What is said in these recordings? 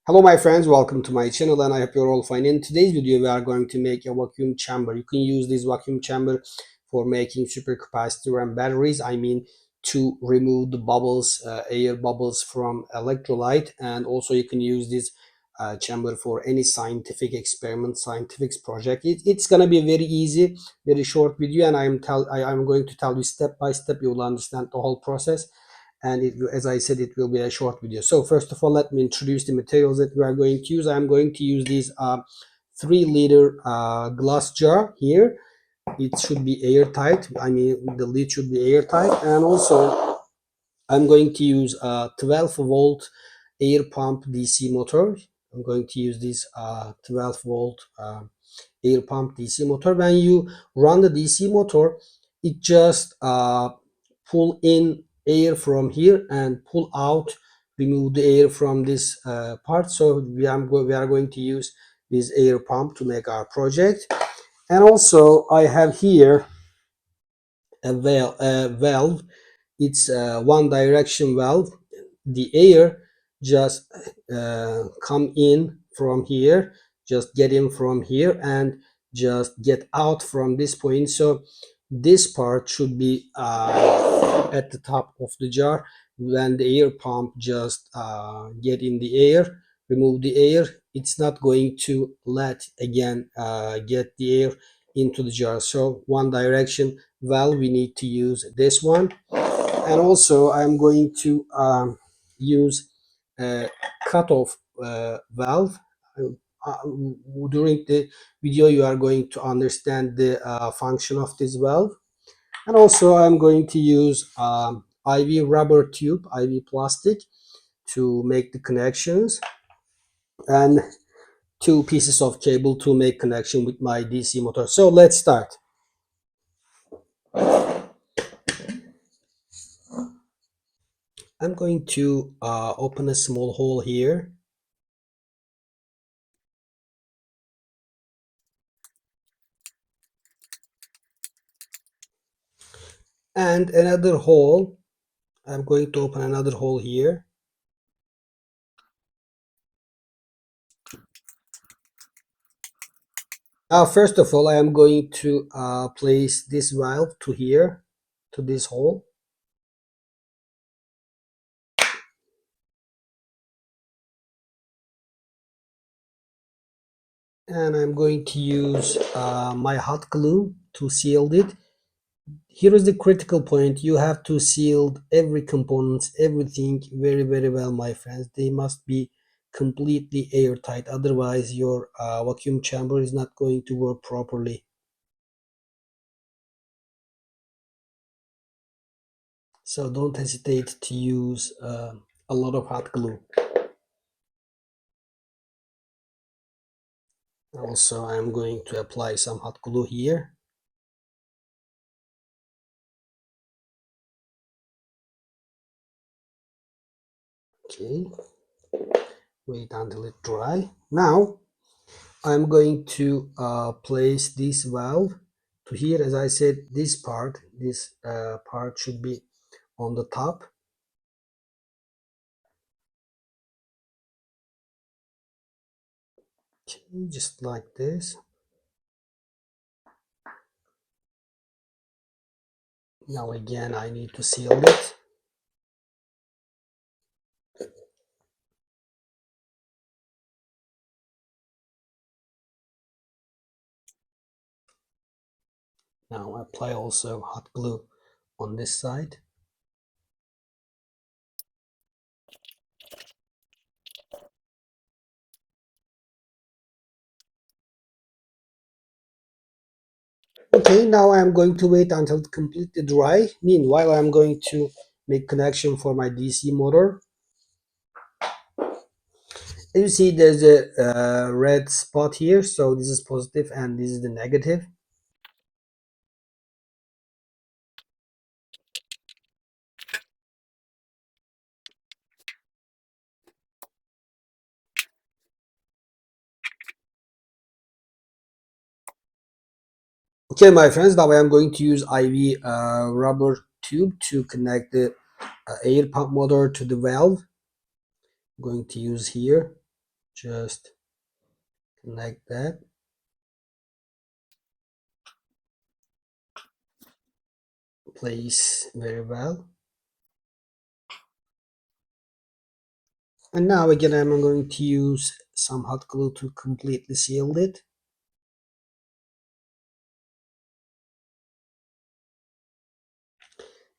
Hello my friends, welcome to my channel and I hope you're all fine. In today's video we are going to make a vacuum chamber. You can use this vacuum chamber for making supercapacitor and batteries. I mean to remove the bubbles, air bubbles from electrolyte, and also you can use this chamber for any scientific experiment, scientific project. It's gonna be a very easy, very short video, and I'm going to tell you step by step. You will understand the whole process, and as I said, it will be a short video. So first of all, let me introduce the materials that we are going to use. I'm going to use this 3-liter glass jar here. It should be airtight. I mean, the lid should be airtight. And also I'm going to use a 12-volt air pump DC motor. I'm going to use this 12-volt air pump DC motor. When you run the DC motor, it just pull in air from here and pull out, remove the air from this part. So we are going to use this air pump to make our project. And also I have here a valve. It's a one direction valve. The air just come in from here, just get in from here and just get out from this point. So this part should be at the top of the jar. When the air pump just get in the air, remove the air, it's not going to let again get the air into the jar. So one direction valve, we need to use this one. And also I'm going to use a cutoff valve. uh, During the video you are going to understand the function of this valve. And also I'm going to use IV rubber tube, IV plastic, to make the connections, and 2 pieces of cable to make connection with my DC motor. So let's start. I'm going to open a small hole here, and another hole. I'm going to open another hole here. Now first of all I am going to place this valve to here, to this hole. And I'm going to use my hot glue to seal it. Here is the critical point. You have to seal every component, everything very well, my friends. They must be completely airtight, otherwise your vacuum chamber is not going to work properly. So don't hesitate to use a lot of hot glue. Also I'm going to apply some hot glue here. Okay, wait until it dry. Now I'm going to place this valve to here. As I said, this part should be on the top. Okay, just like this. Now again I need to seal it. Now apply also hot glue on this side. Okay, now I'm going to wait until it completely dry. Meanwhile, I'm going to make connection for my DC motor. As you see, there's a red spot here, so this is positive and this is the negative. Okay, my friends, now I am going to use IV rubber tube to connect the air pump motor to the valve. I'm going to use here. Just connect that. Place very well. And now again, I'm going to use some hot glue to completely seal it.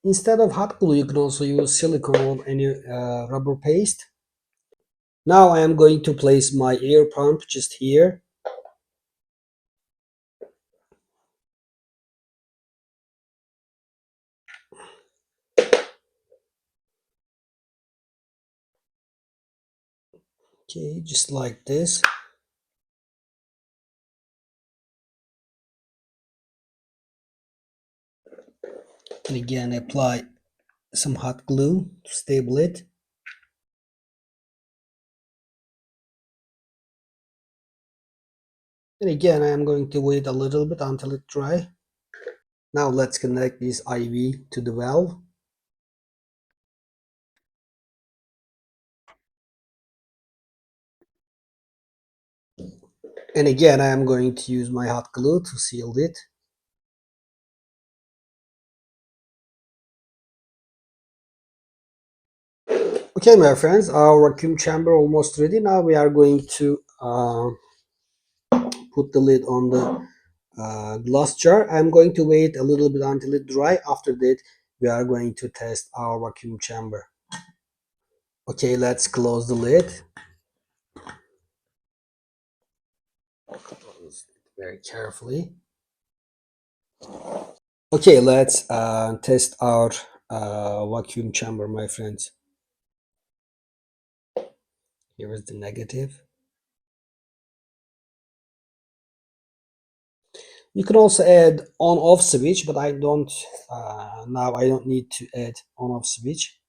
Instead of hot glue, you can also use silicone or any rubber paste. Now I am going to place my air pump just here. Okay, just like this. And again, apply some hot glue to stable it. And again, I am going to wait a little bit until it dry. Now let's connect this IV to the valve. And again, I am going to use my hot glue to seal it. Okay, my friends, our vacuum chamber almost ready. Now we are going to put the lid on the glass jar. I'm going to wait a little bit until it dry. After that, we are going to test our vacuum chamber. Okay, let's close the lid. Close it very carefully. Okay, let's test our vacuum chamber, my friends. Here is the negative. You can also add on-off switch, but I don't now I don't need to add on-off switch.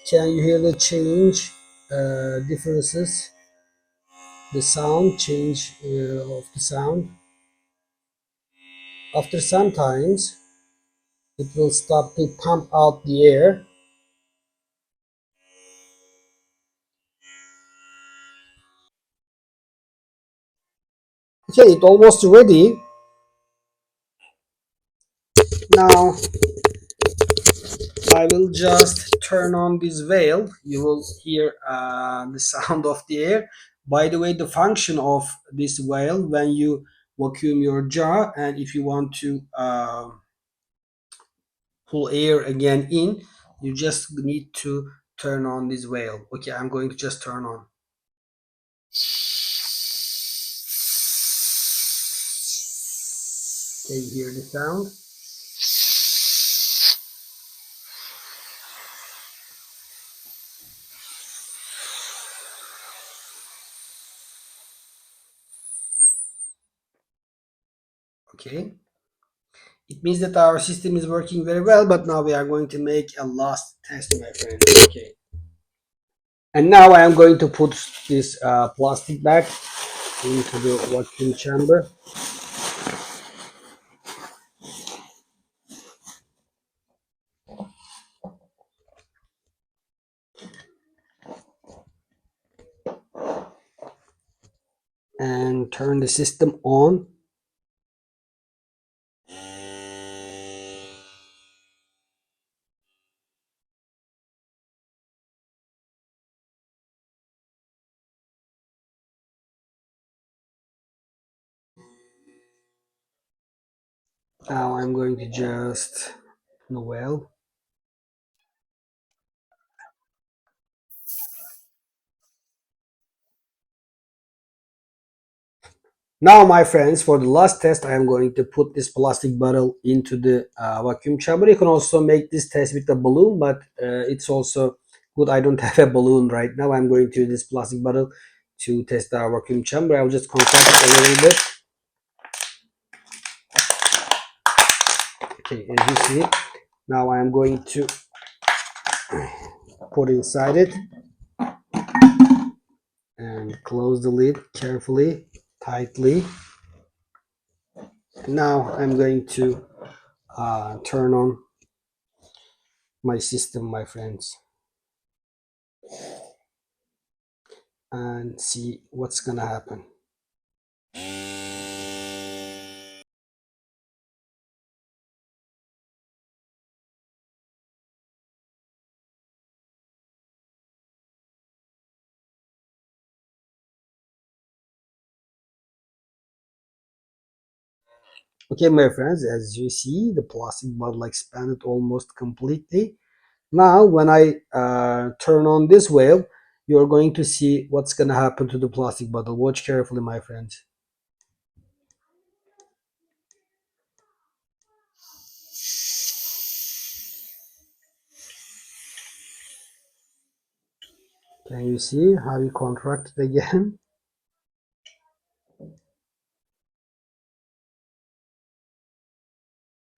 Can you hear the change differences? The sound change of the sound. After some times, it will stop to pump out the air. Okay, it's almost ready. Now I will just turn on this valve. You will hear the sound of the air. By the way, the function of this valve when you vacuum your jar and if you want to pull air again in, you just need to turn on this valve. Okay, I'm going to just turn on. Can you hear the sound? Okay. It means that our system is working very well, but now we are going to make a last test, my friends. Okay. And now I am going to put this plastic bag into the vacuum chamber. And turn the system on. Now I'm going to just Noel. Now, my friends, for the last test, I am going to put this plastic bottle into the vacuum chamber. You can also make this test with a balloon, but it's also good. I don't have a balloon right now. I'm going to use this plastic bottle to test our vacuum chamber. I'll just contract it a little bit. Okay, as you see, now I am going to put inside it and close the lid carefully. tightly. Now I'm going to turn on my system, my friends, and see what's gonna happen. Okay, my friends, as you see, the plastic bottle expanded almost completely. Now, when I turn on this valve, you're going to see what's going to happen to the plastic bottle. Watch carefully, my friends. Can you see how it contracted again?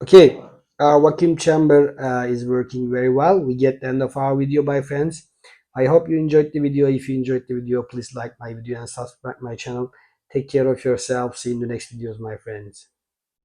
Okay, our vacuum chamber is working very well. We get the end of our video, my friends. I hope you enjoyed the video. If you enjoyed the video, please like my video and subscribe my channel. Take care of yourself. See you in the next videos, my friends.